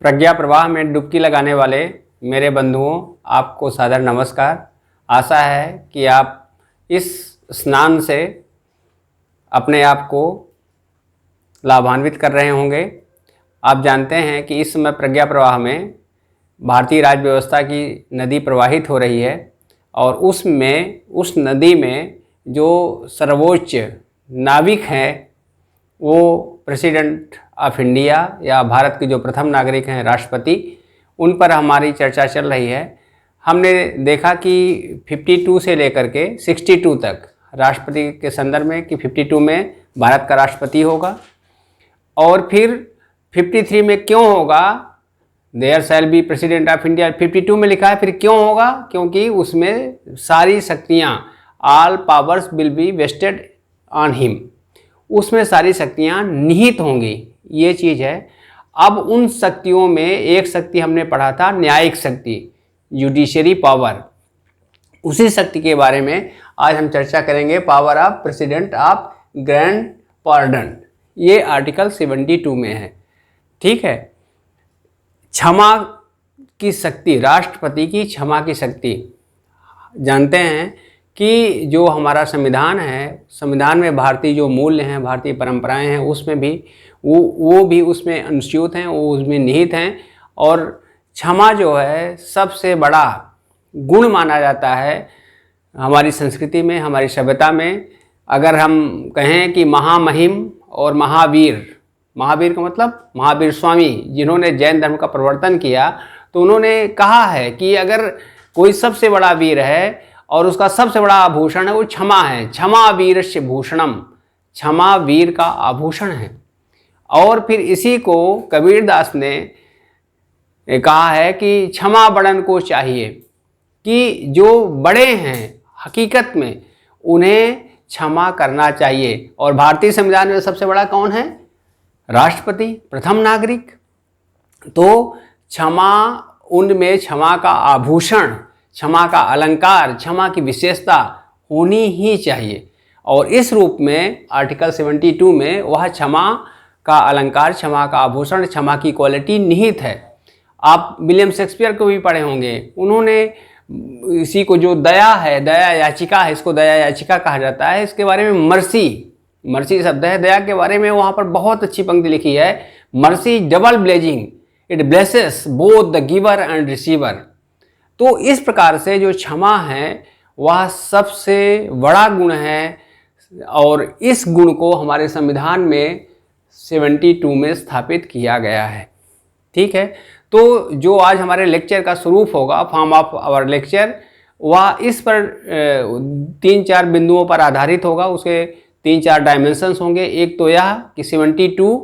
प्रज्ञा प्रवाह में डुबकी लगाने वाले मेरे बंधुओं, आपको सादर नमस्कार। आशा है कि आप इस स्नान से अपने आप को लाभान्वित कर रहे होंगे। आप जानते हैं कि इस समय प्रज्ञा प्रवाह में भारतीय राज्य व्यवस्था की नदी प्रवाहित हो रही है और उस नदी में जो सर्वोच्च नाविक हैं वो प्रेसिडेंट ऑफ इंडिया या भारत के जो प्रथम नागरिक हैं राष्ट्रपति, उन पर हमारी चर्चा चल रही है। हमने देखा कि 52 से लेकर के 62 तक राष्ट्रपति के संदर्भ में कि 52 में भारत का राष्ट्रपति होगा और फिर 53 में क्यों होगा, there shall be president of India. 52 में लिखा है, फिर क्यों होगा? क्योंकि उसमें सारी शक्तियाँ, all powers will be vested on him, उसमें सारी शक्तियाँ निहित होंगी, ये चीज़ है। अब उन शक्तियों में एक शक्ति हमने पढ़ा था, न्यायिक शक्ति, जुडिशरी पावर। उसी शक्ति के बारे में आज हम चर्चा करेंगे, power of president of grand pardon. ये आर्टिकल 72 में है, ठीक है। क्षमा की शक्ति, राष्ट्रपति की क्षमा की शक्ति। जानते हैं कि जो हमारा संविधान है, संविधान में भारतीय जो मूल्य हैं, भारतीय परंपराएं हैं, उसमें भी वो भी उसमें अनुस्यूत हैं, वो उसमें निहित हैं। और क्षमा जो है सबसे बड़ा गुण माना जाता है हमारी संस्कृति में, हमारी सभ्यता में। अगर हम कहें कि महामहिम और महावीर, महावीर का मतलब महावीर स्वामी, जिन्होंने जैन धर्म का प्रवर्तन किया, तो उन्होंने कहा है कि अगर कोई सबसे बड़ा वीर है और उसका सबसे बड़ा आभूषण है वो क्षमा है, क्षमा वीरस्य भूषणम, क्षमा वीर का आभूषण है। और फिर इसी को कबीरदास ने कहा है कि क्षमा बड़न को चाहिए, कि जो बड़े हैं हकीकत में उन्हें क्षमा करना चाहिए। और भारतीय संविधान में सबसे बड़ा कौन है? राष्ट्रपति, प्रथम नागरिक। तो क्षमा, उनमें क्षमा का आभूषण, क्षमा का अलंकार, क्षमा की विशेषता होनी ही चाहिए। और इस रूप में आर्टिकल 72 में वह क्षमा का अलंकार, क्षमा का आभूषण, क्षमा की क्वालिटी निहित है। आप विलियम शेक्सपियर को भी पढ़े होंगे, उन्होंने इसी को, जो दया है, दया याचिका है, इसको दया याचिका कहा जाता है, इसके बारे में मर्सी शब्द है, दया के बारे में वहाँ पर बहुत अच्छी पंक्ति लिखी है, mercy double blazing, it blesses both the giver and receiver. तो इस प्रकार से जो क्षमा है वह सबसे बड़ा गुण है और इस गुण को हमारे संविधान में 72 में स्थापित किया गया है, ठीक है। तो जो आज हमारे लेक्चर का स्वरूप होगा, फॉर्म ऑफ आवर लेक्चर, वह इस पर 3-4 बिंदुओं पर आधारित होगा। उसके 3-4 डायमेंशंस होंगे। एक तो यह कि 72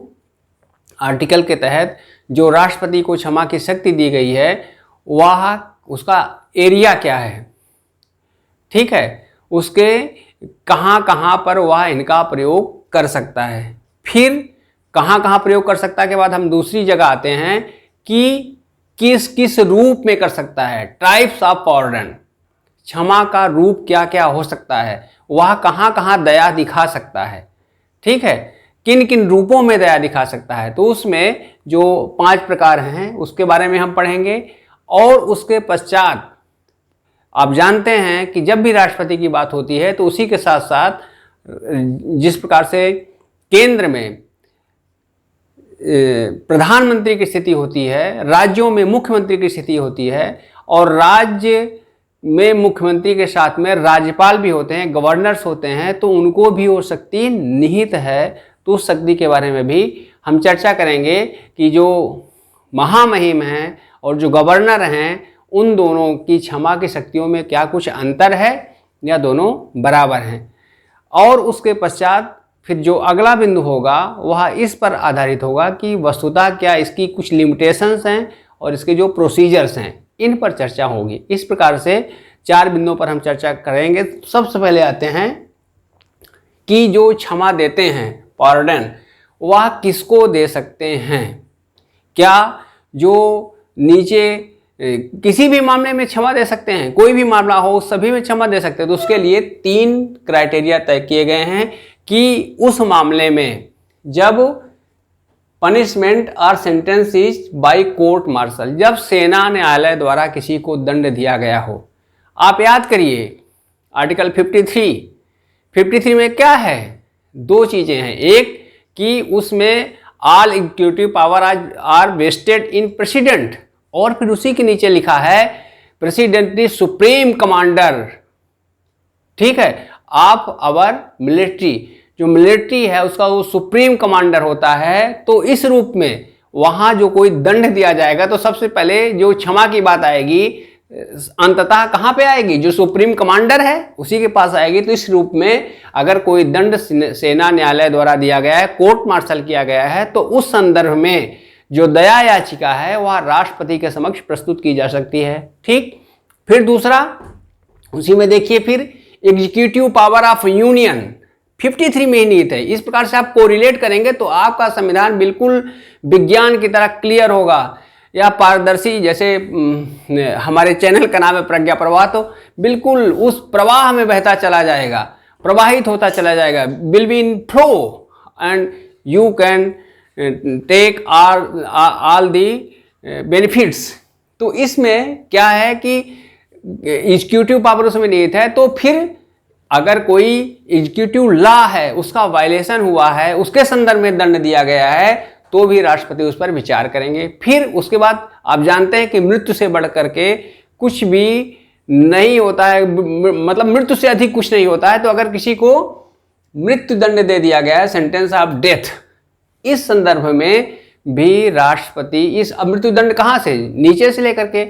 आर्टिकल के तहत जो राष्ट्रपति को क्षमा की शक्ति दी गई है वह, उसका एरिया क्या है, ठीक है, उसके कहाँ कहाँ पर वह इनका प्रयोग कर सकता है। फिर कहाँ कहाँ प्रयोग कर सकता है के बाद हम दूसरी जगह आते हैं कि किस किस रूप में कर सकता है, टाइप्स ऑफ पार्डन, क्षमा का रूप क्या क्या हो सकता है, वह कहाँ कहाँ दया दिखा सकता है, ठीक है, किन किन रूपों में दया दिखा सकता है। तो उसमें जो 5 प्रकार हैं उसके बारे में हम पढ़ेंगे। और उसके पश्चात आप जानते हैं कि जब भी राष्ट्रपति की बात होती है तो उसी के साथ साथ जिस प्रकार से केंद्र में प्रधानमंत्री की स्थिति होती है, राज्यों में मुख्यमंत्री की स्थिति होती है, और राज्य में मुख्यमंत्री के साथ में राज्यपाल भी होते हैं, गवर्नर्स होते हैं, तो उनको भी वो शक्ति निहित है। तो उस शक्ति के बारे में भी हम चर्चा करेंगे कि जो महामहिम हैं और जो गवर्नर हैं, उन दोनों की क्षमा की शक्तियों में क्या कुछ अंतर है या दोनों बराबर हैं। और उसके पश्चात फिर जो अगला बिंदु होगा वह इस पर आधारित होगा कि वस्तुतः क्या इसकी कुछ लिमिटेशंस हैं और इसके जो प्रोसीजर्स हैं, इन पर चर्चा होगी। इस प्रकार से 4 बिंदुओं पर हम चर्चा करेंगे। सबसे पहले आते हैं कि जो क्षमा देते हैं, पार्डन, वह किसको दे सकते हैं। क्या जो नीचे किसी भी मामले में क्षमा दे सकते हैं, कोई भी मामला हो सभी में क्षमा दे सकते हैं। तो उसके लिए 3 क्राइटेरिया तय किए गए हैं कि उस मामले में जब पनिशमेंट और sentence is by court martial, जब सेना न्यायालय द्वारा किसी को दंड दिया गया हो। आप याद करिए आर्टिकल 53 में क्या है, दो चीजें हैं, एक कि उसमें all executive power are vested in president, और फिर उसी के नीचे लिखा है प्रेसिडेंट इज सुप्रीम कमांडर। ठीक है, आप अवर मिलिट्री, जो मिलिट्री है उसका वो सुप्रीम कमांडर होता है। तो इस रूप में वहां जो कोई दंड दिया जाएगा तो सबसे पहले जो क्षमा की बात आएगी अंततः कहां पे आएगी, जो सुप्रीम कमांडर है उसी के पास आएगी। तो इस रूप में अगर कोई दंड सेना न्यायालय द्वारा दिया गया है, कोर्ट मार्शल किया गया है, तो उस संदर्भ में जो दया याचिका है वह राष्ट्रपति के समक्ष प्रस्तुत की जा सकती है। ठीक, फिर दूसरा उसी में देखिए, फिर एग्जीक्यूटिव पावर ऑफ यूनियन 53 में ही निहित है। इस प्रकार से आप कोरिलेट करेंगे तो आपका संविधान बिल्कुल विज्ञान की तरह क्लियर होगा या पारदर्शी, जैसे हमारे चैनल का नाम है प्रज्ञा प्रवाह, तो बिल्कुल उस प्रवाह में बहता चला जाएगा, प्रवाहित होता चला जाएगा, will be in flow and you can take all the benefits. तो इसमें क्या है कि एग्जीक्यूटिव पावर उसमें निहित है, तो फिर अगर कोई एग्जीक्यूटिव लॉ है उसका वायलेशन हुआ है, उसके संदर्भ में दंड दिया गया है, तो भी राष्ट्रपति उस पर विचार करेंगे। फिर उसके बाद आप जानते हैं कि मृत्यु से बढ़ करके कुछ भी नहीं होता है, मतलब मृत्यु से अधिक कुछ नहीं होता है। तो अगर किसी को मृत्यु दंड दे दिया गया है, सेंटेंस ऑफ डेथ, इस संदर्भ में भी राष्ट्रपति इस मृत्यु दंड कहाँ से, नीचे से लेकर के,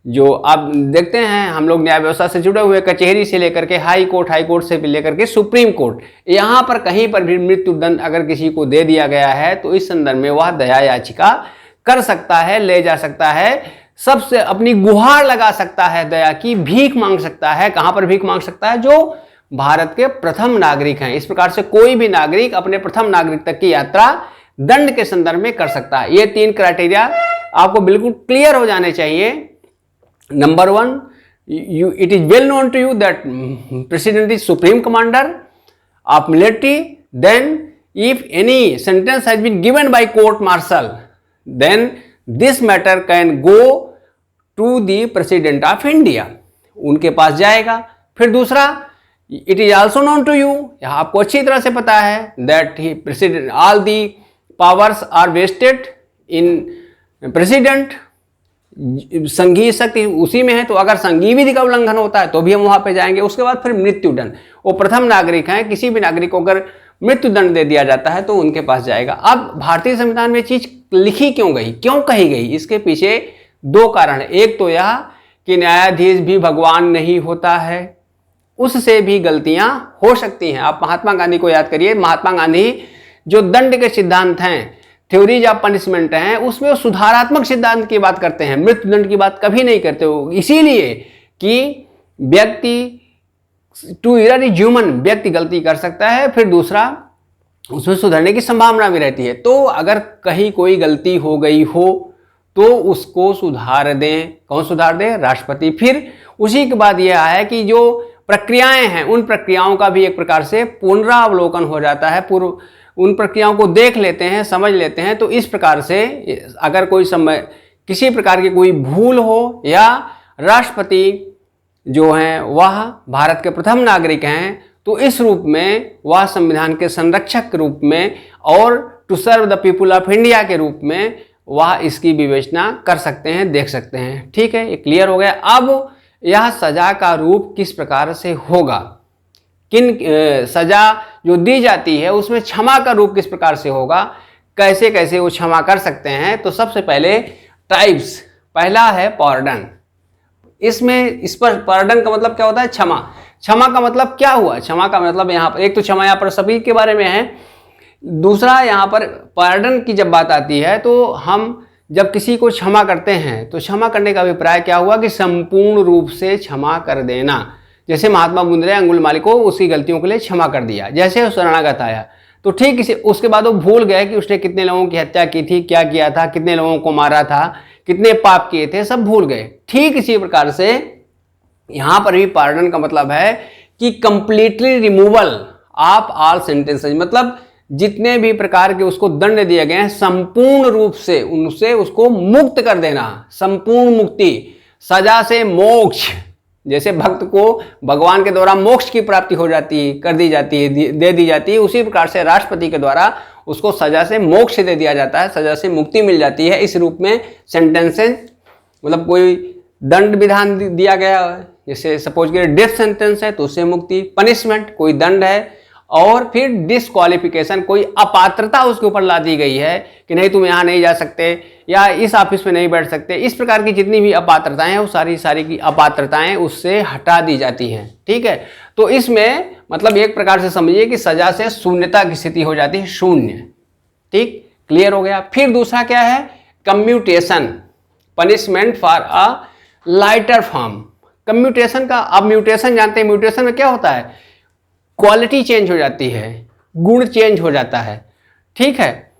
जो आप देखते हैं हम लोग न्याय व्यवस्था से जुड़े हुए, कचहरी से लेकर के हाई कोर्ट से भी लेकर के सुप्रीम कोर्ट, यहाँ पर कहीं पर भी मृत्यु दंड अगर किसी को दे दिया गया है तो इस संदर्भ में वह दया याचिका कर सकता है, ले जा सकता है, सबसे अपनी गुहार लगा सकता है, दया की भीख मांग सकता है। कहाँ पर भीख मांग सकता है, जो भारत के प्रथम नागरिक हैं। इस प्रकार से कोई भी नागरिक अपने प्रथम नागरिक तक की यात्रा दंड के संदर्भ में कर सकता है। ये 3 क्राइटेरिया आपको बिल्कुल क्लियर हो जाने चाहिए। Number 1, it is well known to you that president is supreme commander of military. Then if any sentence has been given by court martial, then this matter can go to the president of India, उनके पास जाएगा। फिर दूसरा, it is also known to you, यहाँ आपको अच्छी तरह से पता है, that he president all the powers are vested in president, संघीय शक्ति उसी में है। तो अगर संघीय विधि का उल्लंघन होता है तो भी हम वहां पे जाएंगे। उसके बाद फिर मृत्यु दंड, वो प्रथम नागरिक हैं, किसी भी नागरिक को अगर मृत्यु दंड दे दिया जाता है तो उनके पास जाएगा। अब भारतीय संविधान में चीज लिखी क्यों गई, क्यों कही गई, इसके पीछे 2 कारण है। एक तो यह कि न्यायाधीश भी भगवान नहीं होता है, उससे भी गलतियां हो सकती हैं। आप महात्मा गांधी को याद करिए, महात्मा गांधी जो दंड के सिद्धांत हैं, थ्योरीज ऑफ पनिशमेंट हैं, उसमें वो सुधारात्मक सिद्धांत की बात करते हैं, मृत्यु दंड की बात कभी नहीं करते हो। इसीलिए कि व्यक्ति टू एरर इज ह्यूमन, व्यक्ति गलती कर सकता है, फिर दूसरा उसमें सुधरने की संभावना भी रहती है। तो अगर कहीं कोई गलती हो गई हो तो उसको सुधार दें। कौन सुधार दे, राष्ट्रपति। फिर उसी के बाद यह है कि जो प्रक्रियाएं हैं उन प्रक्रियाओं का भी एक प्रकार से पुनरावलोकन हो जाता है, पूर्व उन प्रक्रियाओं को देख लेते हैं, समझ लेते हैं। तो इस प्रकार से अगर कोई समय किसी प्रकार की कोई भूल हो या राष्ट्रपति जो हैं वह भारत के प्रथम नागरिक हैं, तो इस रूप में वह संविधान के संरक्षक के रूप में और to serve the people of India के रूप में वह इसकी विवेचना कर सकते हैं, देख सकते हैं। ठीक है, ये क्लियर हो गया। अब यह सजा का रूप किस प्रकार से होगा, किन सजा जो दी जाती है उसमें क्षमा का रूप किस प्रकार से होगा, कैसे कैसे वो क्षमा कर सकते हैं। तो सबसे पहले टाइप्स, पहला है पार्डन। इसमें इस पर पार्डन का मतलब क्या होता है, क्षमा। क्षमा का मतलब क्या हुआ, क्षमा का मतलब यहाँ पर एक तो क्षमा यहाँ पर सभी के बारे में है, दूसरा यहाँ पर पार्डन की जब बात आती है तो हम जब किसी को क्षमा करते हैं तो क्षमा करने का अभिप्राय क्या हुआ कि संपूर्ण रूप से क्षमा कर देना। जैसे महात्मा बुद्ध ने अंगुलमाली को उसकी गलतियों के लिए क्षमा कर दिया, जैसे शरणागत आया तो ठीक इसी उसके बाद वो भूल गए कि उसने कितने लोगों की हत्या की थी, क्या किया था, कितने लोगों को मारा था, कितने पाप किए थे, सब भूल गए। ठीक इसी प्रकार से यहाँ पर भी पार्डन का मतलब है कि completely removal of all sentences, मतलब जितने भी प्रकार के उसको दंड दिए गए हैं संपूर्ण रूप से उनसे उसको मुक्त कर देना, संपूर्ण मुक्ति, सजा से मोक्ष। जैसे भक्त को भगवान के द्वारा मोक्ष की प्राप्ति हो जाती है, कर दी जाती है, दे दी जाती है, उसी प्रकार से राष्ट्रपति के द्वारा उसको सजा से मोक्ष दे दिया जाता है, सजा से मुक्ति मिल जाती है। इस रूप में सेंटेंसेस, मतलब कोई दंड विधान दिया गया है, जैसे सपोज करिए डेथ सेंटेंस है तो उससे मुक्ति, पनिशमेंट कोई दंड है, और फिर डिस्क्वालिफिकेशन कोई अपात्रता उसके ऊपर ला दी गई है कि नहीं तुम यहाँ नहीं जा सकते या इस ऑफिस में नहीं बैठ सकते। इस प्रकार की जितनी भी अपात्रताएं हैं वो सारी की अपात्रताएं उससे हटा दी जाती हैं। ठीक है, तो इसमें मतलब एक प्रकार से समझिए कि सजा से शून्यता की स्थिति हो जाती है, शून्य। ठीक, क्लियर हो गया। फिर दूसरा क्या है, commutation, punishment for a lighter form. Commutation का, अब म्यूटेशन जानते हैं, म्यूटेशन में क्या होता है, क्वालिटी चेंज हो जाती है, गुण चेंज हो जाता है। ठीक है,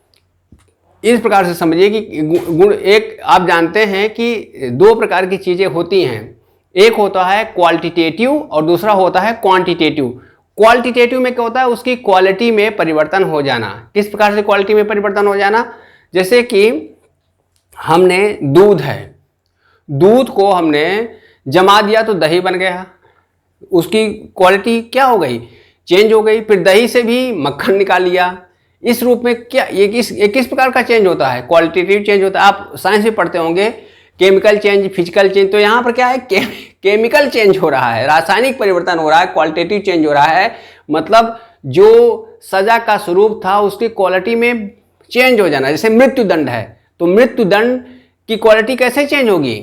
इस प्रकार से समझिए कि गुण, एक आप जानते हैं कि दो प्रकार की चीजें होती हैं, एक होता है क्वालिटेटिव और दूसरा होता है क्वांटिटेटिव। क्वालिटेटिव में क्या होता है, उसकी क्वालिटी में परिवर्तन हो जाना। किस प्रकार से क्वालिटी में परिवर्तन हो जाना, जैसे कि हमने दूध है, दूध को हमने जमा दिया तो दही बन गया, उसकी क्वालिटी क्या हो गई, चेंज हो गई। फिर दही से भी मक्खन निकाल लिया। इस रूप में क्या ये किस प्रकार का चेंज होता है, क्वालिटेटिव चेंज होता है। आप साइंस में पढ़ते होंगे केमिकल चेंज, फिजिकल चेंज, तो यहाँ पर क्या है, केमिकल चेंज हो रहा है, रासायनिक परिवर्तन हो रहा है, क्वालिटेटिव चेंज हो रहा है। मतलब जो सजा का स्वरूप था उसकी क्वालिटी में चेंज हो जाना। जैसे मृत्यु दंड है तो मृत्यु दंड की क्वालिटी कैसे चेंज होगी,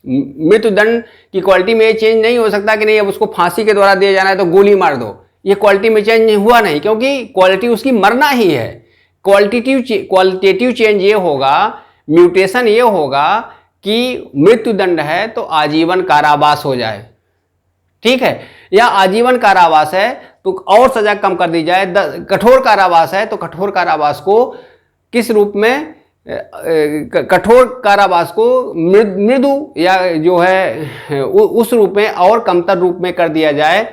मृत्यु दंड की क्वालिटी में चेंज नहीं हो सकता कि नहीं अब उसको फांसी के द्वारा दिया जाना है तो गोली मार दो, ये क्वालिटी में चेंज हुआ नहीं, क्योंकि क्वालिटी उसकी मरना ही है। क्वालिटेटिव चेंज ये होगा, म्यूटेशन ये होगा कि मृत्यु दंड है तो आजीवन कारावास हो जाए। ठीक है, या आजीवन कारावास है तो और सजा कम कर दी जाए, कठोर कारावास है तो कठोर कारावास को किस रूप में, कठोर कारावास को मृदु या जो है उस रूप में और कमतर रूप में कर दिया जाए,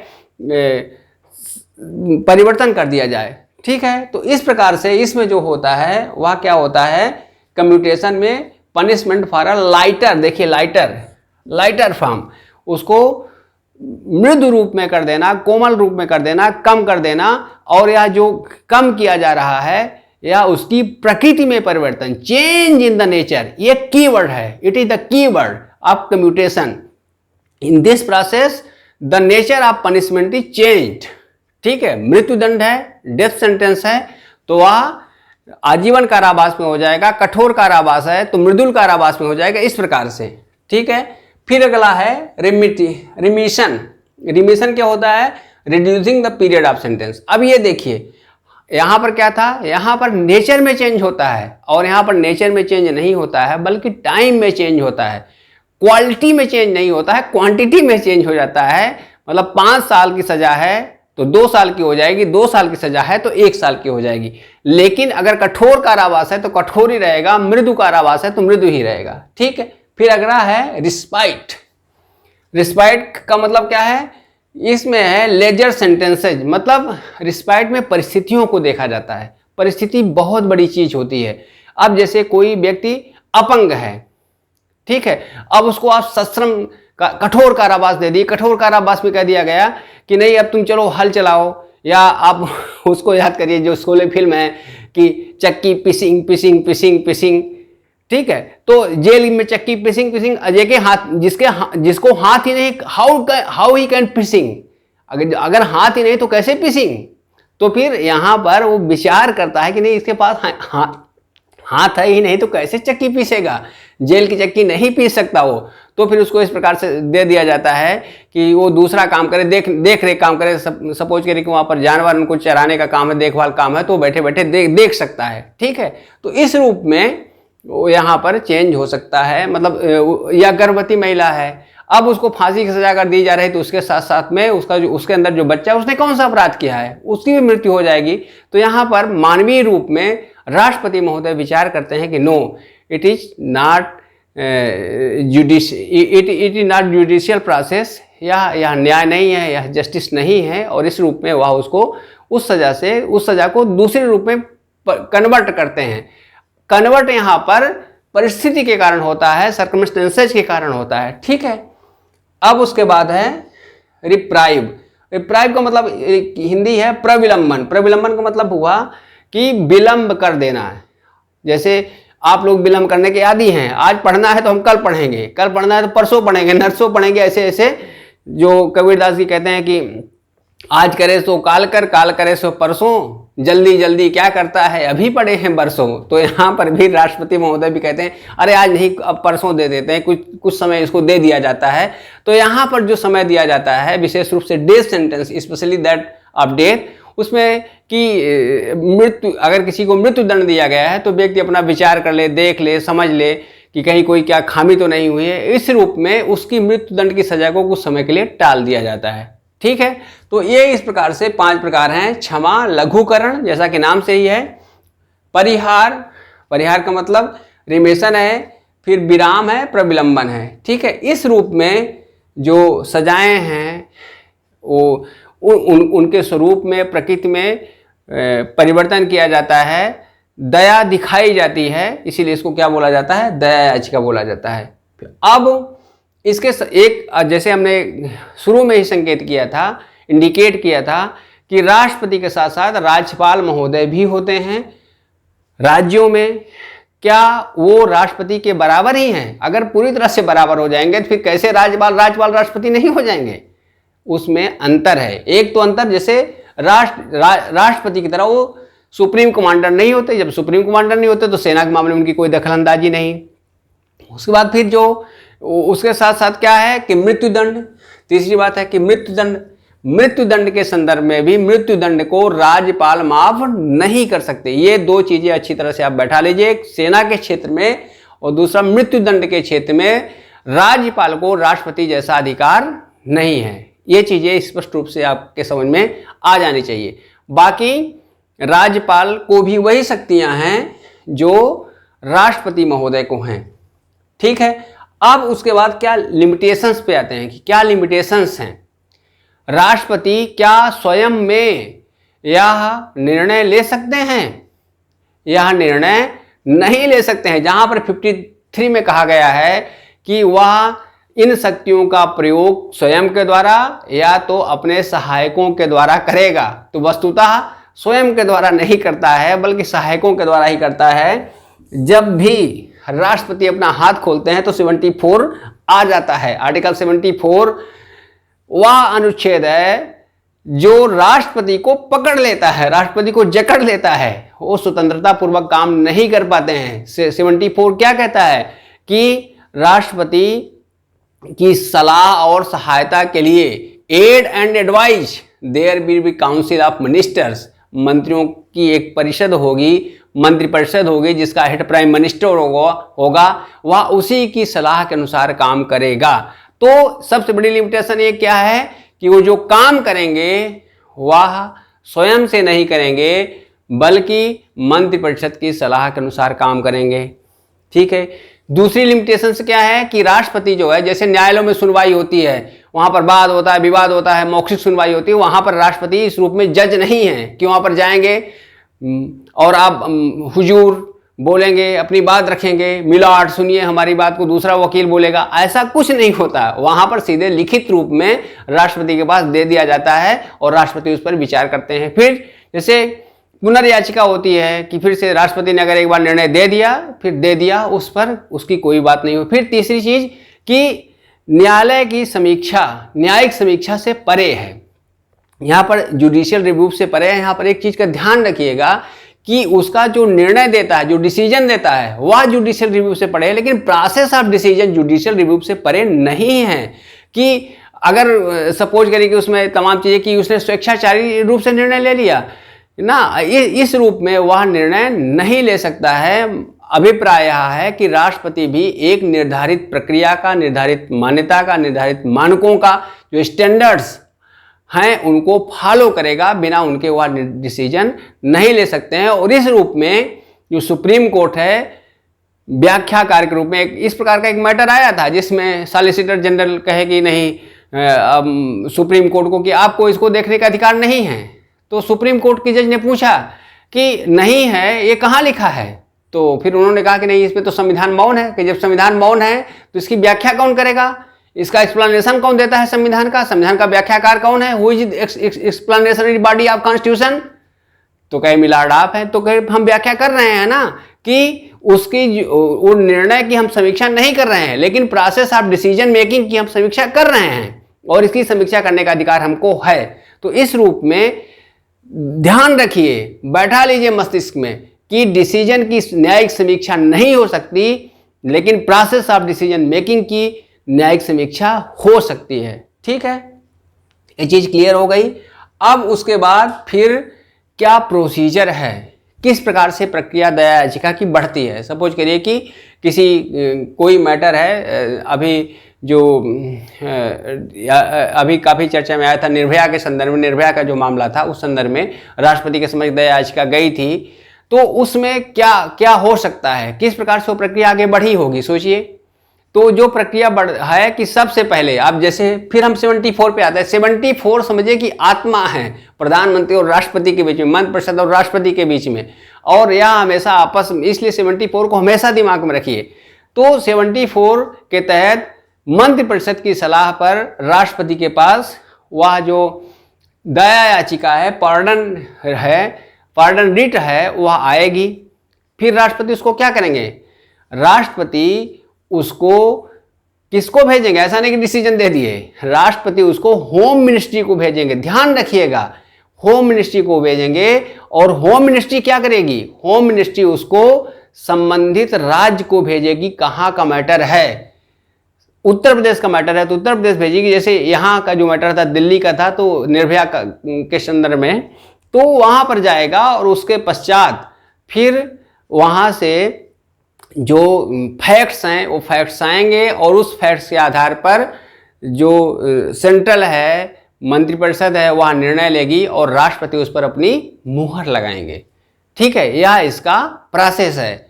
परिवर्तन कर दिया जाए। ठीक है, तो इस प्रकार से इसमें जो होता है वह क्या होता है, कम्यूटेशन में पनिशमेंट फॉर अ लाइटर, देखिए लाइटर फॉर्म, उसको मृदु रूप में कर देना, कोमल रूप में कर देना, कम कर देना। और यह जो कम किया जा रहा है या उसकी प्रकृति में परिवर्तन, चेंज इन द नेचर, ये कीवर्ड है, it is the keyword of commutation. In this process the nature of punishment is changed. ठीक है, मृत्यु दंड है, डेथ सेंटेंस है तो वह आजीवन कारावास में हो जाएगा, कठोर कारावास है तो मृदुल कारावास में हो जाएगा, इस प्रकार से। ठीक है, फिर अगला है रिमिशन। रिमिशन क्या होता है, reducing the period of sentence. अब ये देखिए यहाँ पर क्या था, यहाँ पर नेचर में चेंज होता है और यहाँ पर नेचर में चेंज नहीं होता है बल्कि टाइम में चेंज होता है। क्वालिटी में चेंज नहीं होता है, क्वांटिटी में चेंज हो जाता है। मतलब 5 साल की सजा है तो 2 साल की हो जाएगी, 2 साल की सजा है तो 1 साल की हो जाएगी। लेकिन अगर कठोर कारावास है तो कठोर ही रहेगा, मृदु कारावास है तो मृदु ही रहेगा। ठीक है, फिर अगला है रिस्पाइट। रिस्पाइट का मतलब क्या है, इसमें है लेजर सेंटेंसेज। मतलब रिस्पाइट में परिस्थितियों को देखा जाता है, परिस्थिति बहुत बड़ी चीज होती है। अब जैसे कोई व्यक्ति अपंग है, ठीक है, अब उसको आप सश्रम का कठोर कारावास दे दिए। कठोर कारावास में कह दिया गया कि नहीं अब तुम चलो हल चलाओ, या आप उसको याद करिए जो शोले फिल्म है कि चक्की पिसिंग पिसिंग पिसिंग पिसिंग। ठीक है, तो जेल में चक्की पिसिंग पिसिंग, अजय के हाथ, जिसको हाथ ही नहीं, हाउ ही कैन पिसिंग, अगर हाथ ही नहीं तो कैसे पिसिंग। तो फिर यहाँ पर वो विचार करता है कि नहीं इसके पास हाथ है ही नहीं तो कैसे चक्की पीसेगा, जेल की चक्की नहीं पीस सकता वो। तो फिर उसको इस प्रकार से दे दिया जाता है कि वो दूसरा काम करे, देख रेख काम करे। सपोज करिए कि वहाँ पर जानवर उनको चराने का काम है, देखभाल काम है, तो बैठे बैठे देख सकता है। ठीक है, तो इस रूप में वो यहाँ पर चेंज हो सकता है। मतलब या गर्भवती महिला है, अब उसको फांसी की सजा कर दी जा रही है तो उसके साथ साथ में उसका जो उसके अंदर जो बच्चा है उसने कौन सा अपराध किया है, उसकी भी मृत्यु हो जाएगी। तो यहाँ पर मानवीय रूप में राष्ट्रपति महोदय विचार करते हैं कि no, it is not judicial process, यह न्याय नहीं है, यह जस्टिस नहीं है, और इस रूप में वह उसको उस सज़ा को दूसरे रूप में कन्वर्ट करते हैं। कन्वर्ट यहाँ पर परिस्थिति के कारण होता है, सर्कमस्टेंसेज के कारण होता है, ठीक है। अब उसके बाद है रिप्राइव। रिप्राइव का मतलब हिंदी है प्रविलंबन। प्रविलंबन का मतलब हुआ कि विलंब कर देना है। जैसे आप लोग विलंब करने के आदी हैं, आज पढ़ना है तो हम कल पढ़ेंगे, कल पढ़ना है तो परसों पढ़ेंगे, नरसों पढ़ेंगे, ऐसे ऐसे जो कबीरदास जी कहते हैं कि आज करे सो काल कर, काल करे सो परसों, जल्दी जल्दी क्या करता है अभी पड़े हैं बरसों। तो यहाँ पर भी राष्ट्रपति महोदय भी कहते हैं अरे आज नहीं अब परसों दे देते हैं, कुछ समय इसको दे दिया जाता है। तो यहाँ पर जो समय दिया जाता है विशेष रूप से death sentence, specially that of death, उसमें कि मृत्यु, अगर किसी को मृत्यु दंड दिया गया है तो व्यक्ति अपना विचार कर ले, देख ले, समझ ले कि कहीं कोई क्या खामी तो नहीं हुई है। इस रूप में उसकी मृत्यु दंड की सजा को कुछ समय के लिए टाल दिया जाता है, ठीक है। तो ये इस प्रकार से 5 प्रकार हैं। क्षमा, लघुकरण जैसा कि नाम से ही है, परिहार, परिहार का मतलब रिमेशन है, फिर विराम है, प्रविलंबन है, ठीक है। इस रूप में जो सजाएं हैं वो उनके स्वरूप में, प्रकृति में परिवर्तन किया जाता है, दया दिखाई जाती है, इसीलिए इसको क्या बोला जाता है, दया याचिका बोला जाता है। अब इसके एक, जैसे हमने शुरू में ही संकेत किया था, इंडिकेट किया था कि राष्ट्रपति के साथ साथ राज्यपाल महोदय भी होते हैं राज्यों में। क्या वो राष्ट्रपति के बराबर ही हैं? अगर पूरी तरह से बराबर हो जाएंगे तो फिर कैसे राज्यपाल राष्ट्रपति नहीं हो जाएंगे? उसमें अंतर है। एक तो अंतर, जैसे राष्ट्रपति की तरह वो सुप्रीम कमांडर नहीं होते। जब सुप्रीम कमांडर नहीं होते तो सेना के मामले में उनकी कोई दखलंदाजी नहीं। उसके बाद फिर जो उसके साथ साथ क्या है कि मृत्युदंड। तीसरी बात है कि मृत्युदंड के संदर्भ में भी मृत्युदंड को राज्यपाल माफ नहीं कर सकते। ये 2 चीजें अच्छी तरह से आप बैठा लीजिए, एक सेना के क्षेत्र में और दूसरा मृत्युदंड के क्षेत्र में राज्यपाल को राष्ट्रपति जैसा अधिकार नहीं है। ये चीजें स्पष्ट रूप से आपके समझ में आ जानी चाहिए। बाकी राज्यपाल को भी वही शक्तियां हैं जो राष्ट्रपति महोदय को हैं, ठीक है। अब उसके बाद क्या लिमिटेशंस पे आते हैं कि क्या लिमिटेशंस हैं। राष्ट्रपति क्या स्वयं में यह निर्णय ले सकते हैं? यह निर्णय नहीं ले सकते हैं। जहां पर 53 में कहा गया है कि वह इन शक्तियों का प्रयोग स्वयं के द्वारा या तो अपने सहायकों के द्वारा करेगा, तो वस्तुतः स्वयं के द्वारा नहीं करता है बल्कि सहायकों के द्वारा ही करता है। जब भी राष्ट्रपति अपना हाथ खोलते हैं तो 74 आ जाता है। आर्टिकल 74 वह अनुच्छेद है जो राष्ट्रपति को पकड़ लेता है, राष्ट्रपति को जकड़ लेता है। वो स्वतंत्रता पूर्वक काम नहीं कर पाते हैं। 74 क्या कहता है कि राष्ट्रपति की सलाह और सहायता के लिए aid and advice there will be council of ministers. मंत्रियों की एक परिषद होगी, मंत्रिपरिषद होगी जिसका हेड प्राइम मिनिस्टर होगा, वह उसी की सलाह के अनुसार काम करेगा। तो सबसे बड़ी लिमिटेशन ये क्या है कि वो जो काम करेंगे वह स्वयं से नहीं करेंगे बल्कि मंत्रिपरिषद की सलाह के अनुसार काम करेंगे, ठीक है। दूसरी लिमिटेशन से क्या है कि राष्ट्रपति जो है, जैसे न्यायालयों में सुनवाई होती है, वहां पर वाद होता है, विवाद होता है, मौखिक सुनवाई होती है, वहां पर राष्ट्रपति इस रूप में जज नहीं है कि वहां पर जाएंगे और आप हुजूर बोलेंगे, अपनी बात रखेंगे, मिलॉर्ड सुनिए हमारी बात को दूसरा वकील बोलेगा, ऐसा कुछ नहीं होता। वहां पर सीधे लिखित रूप में राष्ट्रपति के पास दे दिया जाता है और राष्ट्रपति उस पर विचार करते हैं। फिर जैसे पुनर्याचिका होती है कि फिर से राष्ट्रपति ने अगर एक बार निर्णय दे दिया, फिर दे दिया, उस पर उसकी कोई बात नहीं हो। फिर तीसरी चीज कि न्यायालय की समीक्षा न्यायिक समीक्षा से परे है, यहाँ पर जुडिशियल रिव्यू से परे है। यहाँ पर एक चीज का ध्यान रखिएगा कि उसका जो निर्णय देता है, जो डिसीजन देता है, वह जुडिशियल रिव्यू से परे है, लेकिन process of decision judicial review से परे नहीं है। कि अगर सपोज करें कि उसमें तमाम चीजें कि उसने स्वेच्छाचारी रूप से निर्णय ले लिया ना, इस रूप में वह निर्णय नहीं ले सकता है। अभिप्राय यह है कि राष्ट्रपति भी एक निर्धारित प्रक्रिया का, निर्धारित मान्यता का, निर्धारित मानकों का जो स्टैंडर्ड्स हैं उनको फॉलो करेगा, बिना उनके वह डिसीजन नहीं ले सकते हैं। और इस रूप में जो सुप्रीम कोर्ट है, व्याख्याकार के रूप में इस प्रकार का एक मैटर आया था जिसमें सॉलिसिटर जनरल कहे कि नहीं सुप्रीम कोर्ट को कि आपको इसको देखने का अधिकार नहीं है, तो सुप्रीम कोर्ट की जज ने पूछा कि नहीं है, ये कहाँ लिखा है? तो फिर उन्होंने कहा कि नहीं, इस पे तो संविधान मौन है, कि जब संविधान मौन है तो इसकी व्याख्या कौन करेगा, इसका एक्सप्लेनेशन कौन देता है संविधान का व्याख्याकार कौन है, who is explanatory body of constitution? तो कहे मिलाड आप है, तो कहे हम व्याख्या कर रहे हैं ना कि उसकी वो निर्णय की हम समीक्षा नहीं कर रहे हैं, लेकिन प्रोसेस ऑफ डिसीजन मेकिंग की हम समीक्षा कर रहे हैं और इसकी समीक्षा करने का अधिकार हमको है। तो इस रूप में ध्यान रखिए, बैठा लीजिए मस्तिष्क में कि डिसीजन की न्यायिक समीक्षा नहीं हो सकती, लेकिन प्रोसेस ऑफ डिसीजन मेकिंग की न्यायिक समीक्षा हो सकती है। ठीक है, ये चीज क्लियर हो गई। अब उसके बाद फिर क्या प्रोसीजर है, किस प्रकार से प्रक्रिया दया याचिका की बढ़ती है। सपोज करिए कि किसी कोई मैटर है, अभी काफ़ी चर्चा में आया था निर्भया के संदर्भ में, निर्भया का जो मामला था उस संदर्भ में राष्ट्रपति के समक्ष दया याचिका गई थी, तो उसमें क्या क्या हो सकता है, किस प्रकार से वो प्रक्रिया आगे बढ़ी होगी, सोचिए। तो जो प्रक्रिया है कि सबसे पहले आप जैसे फिर हम 74 पे आते हैं। 74 समझिए कि आत्मा है प्रधानमंत्री और राष्ट्रपति के बीच में, मंत्रिपरिषद और राष्ट्रपति के बीच में, और यह हमेशा आपस में, इसलिए 74 को हमेशा दिमाग में रखिए। तो 74 के तहत मंत्रिपरिषद की सलाह पर राष्ट्रपति के पास वह जो दया याचिका है, पार्डन रिट है, वह आएगी। फिर राष्ट्रपति उसको क्या करेंगे, राष्ट्रपति उसको किसको भेजेंगे, ऐसा नहीं कि डिसीजन दे दिए, राष्ट्रपति उसको होम मिनिस्ट्री को भेजेंगे। ध्यान रखिएगा, होम मिनिस्ट्री को भेजेंगे, और होम मिनिस्ट्री क्या करेगी, होम मिनिस्ट्री उसको संबंधित राज्य को भेजेगी। कहाँ का मैटर है, उत्तर प्रदेश का मैटर है तो उत्तर प्रदेश भेजेगी। जैसे यहाँ का जो मैटर था दिल्ली का था, तो निर्भया के संदर्भ में, तो वहाँ पर जाएगा, और उसके पश्चात फिर वहाँ से जो फैक्ट्स हैं वो फैक्ट्स आएंगे, और उस फैक्ट्स के आधार पर जो सेंट्रल है, मंत्रिपरिषद है, वह निर्णय लेगी और राष्ट्रपति उस पर अपनी मुहर लगाएंगे। ठीक है, यह इसका प्रोसेस है।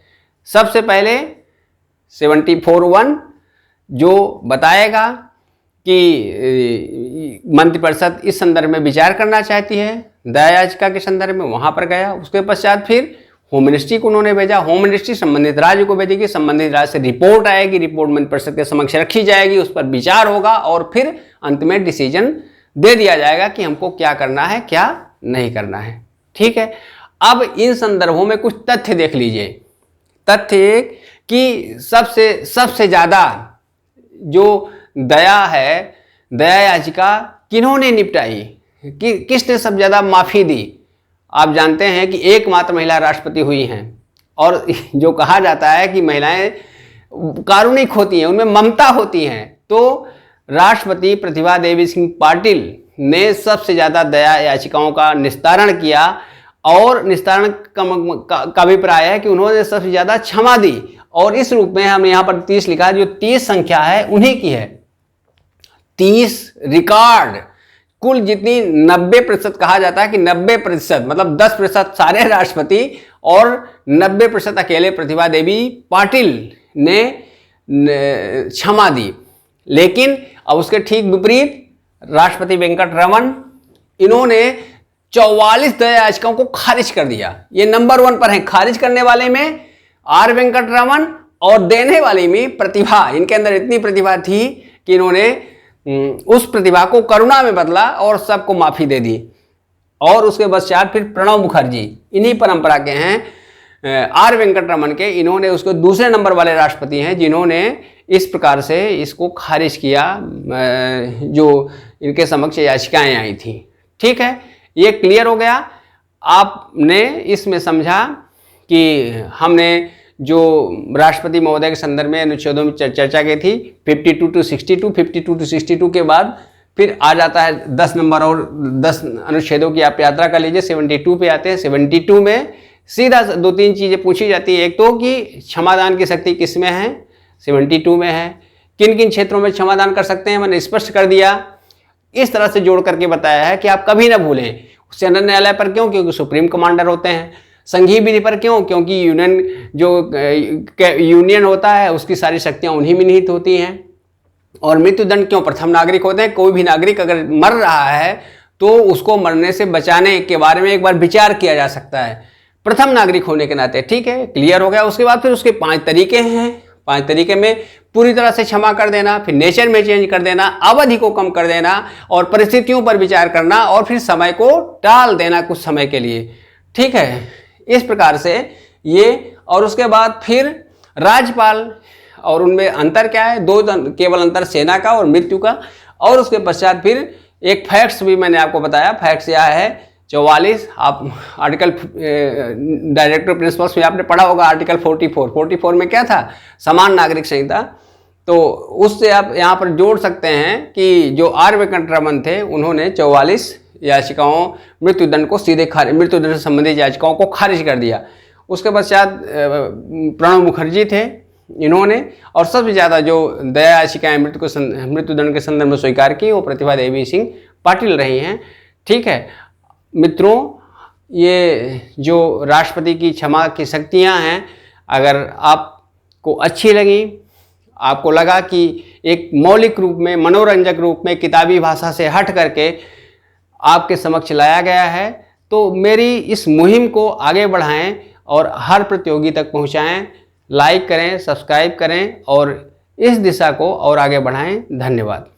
सबसे पहले 74(1) जो बताएगा कि मंत्रिपरिषद इस संदर्भ में विचार करना चाहती है दया याचिका के संदर्भ में, वहां पर गया। उसके पश्चात फिर होम मिनिस्ट्री को उन्होंने भेजा, होम मिनिस्ट्री संबंधित राज्य को भेजेगी, संबंधित राज्य से रिपोर्ट आएगी, रिपोर्ट मंत्रिपरिषद के समक्ष रखी जाएगी, उस पर विचार होगा, और फिर अंत में डिसीजन दे दिया जाएगा कि हमको क्या करना है, क्या नहीं करना है। ठीक है, अब इन संदर्भों में कुछ तथ्य देख लीजिए। तथ्य कि सबसे ज्यादा जो दया है, दया याचिका किन्होंने निपटाई, किसने सबसे ज्यादा माफी दी। आप जानते हैं कि एकमात्र महिला राष्ट्रपति हुई हैं, और जो कहा जाता है कि महिलाएं कारुणिक होती हैं, उनमें ममता होती हैं, तो राष्ट्रपति प्रतिभा देवी सिंह पाटिल ने सबसे ज़्यादा दया याचिकाओं का निस्तारण किया, और निस्तारण का अभिप्राय है कि उन्होंने सबसे ज़्यादा क्षमा दी। और इस रूप में हमने यहाँ पर 30 लिखा, जो 30 संख्या है उन्हीं की है। 30 रिकॉर्ड, कुल जितनी 90% कहा जाता है कि 90%, मतलब 10% सारे राष्ट्रपति और 90% अकेले प्रतिभा देवी पाटिल ने क्षमा दी। लेकिन अब उसके ठीक विपरीत राष्ट्रपति वेंकट रमन, इन्होंने 44 दया याचिकाओं को खारिज कर दिया। ये नंबर 1 पर है खारिज करने वाले में आर वेंकट रमन, और देने वाले में प्रतिभा। इनके अंदर इतनी प्रतिभा थी कि इन्होंने उस प्रतिभा को करुणा में बदला और सबको माफी दे दी। और उसके पश्चात फिर प्रणब मुखर्जी, इन्हीं परंपरा के हैं, आर वेंकट रमन के, इन्होंने उसको दूसरे नंबर वाले राष्ट्रपति हैं जिन्होंने इस प्रकार से इसको खारिज किया, जो इनके समक्ष याचिकाएं आई थी। ठीक है, ये क्लियर हो गया। आपने इसमें समझा कि हमने जो राष्ट्रपति महोदय के संदर्भ में अनुच्छेदों में चर्चा की थी 52 to 62, 52 to 62 के बाद फिर आ जाता है 10 नंबर और 10 अनुच्छेदों की आप यात्रा कर लीजिए। 72 पे आते हैं। 72 में सीधा 2-3 चीज़ें पूछी जाती है। एक तो कि क्षमादान की शक्ति किस में है, 72 में है, किन किन क्षेत्रों में क्षमादान कर सकते हैं मैंने स्पष्ट कर दिया। इस तरह से जोड़ करके बताया है कि आप कभी ना भूलें। उच्चतम न्यायालय पर क्यों? क्योंकि सुप्रीम कमांडर होते हैं। संघीय विधि पर क्यों? क्योंकि यूनियन होता है उसकी सारी शक्तियां उन्हीं में निहित होती हैं। और मृत्युदंड क्यों? प्रथम नागरिक होते हैं। कोई भी नागरिक अगर मर रहा है तो उसको मरने से बचाने के बारे में एक बार विचार किया जा सकता है, प्रथम नागरिक होने के नाते। ठीक है, क्लियर हो गया। उसके बाद फिर उसके 5 तरीके हैं। 5 तरीके में पूरी तरह से क्षमा कर देना, फिर नेचर में चेंज कर देना, अवधि को कम कर देना और परिस्थितियों पर विचार करना और फिर समय को टाल देना कुछ समय के लिए। ठीक है, इस प्रकार से ये। और उसके बाद फिर राज्यपाल, और उनमें अंतर क्या है? 2 केवल अंतर सेना का और मृत्यु का। और उसके पश्चात फिर एक फैक्ट्स भी मैंने आपको बताया। फैक्ट्स यह है 44, आप आर्टिकल डायरेक्टिव प्रिंसिपल्स में आपने पढ़ा होगा आर्टिकल 44 में क्या था? समान नागरिक संहिता। तो उससे आप यहाँ पर जोड़ सकते हैं कि जो आर वेंकटरमन थे उन्होंने 44 याचिकाओं मृत्युदंड को सीधे मृत्युदंड से संबंधित याचिकाओं को खारिज कर दिया। उसके पश्चात प्रणब मुखर्जी थे इन्होंने, और सबसे ज़्यादा जो दया याचिकाएँ मृत्युदंड के संदर्भ में स्वीकार की वो प्रतिभा देवी सिंह पाटिल रही हैं। ठीक है मित्रों, ये जो राष्ट्रपति की क्षमा की शक्तियाँ हैं, अगर आपको अच्छी लगी, आपको लगा कि एक मौलिक रूप में, मनोरंजक रूप में, किताबी भाषा से हट करके आपके समक्ष लाया गया है, तो मेरी इस मुहिम को आगे बढ़ाएं और हर प्रतियोगी तक पहुंचाएं। लाइक करें, सब्सक्राइब करें और इस दिशा को और आगे बढ़ाएं। धन्यवाद।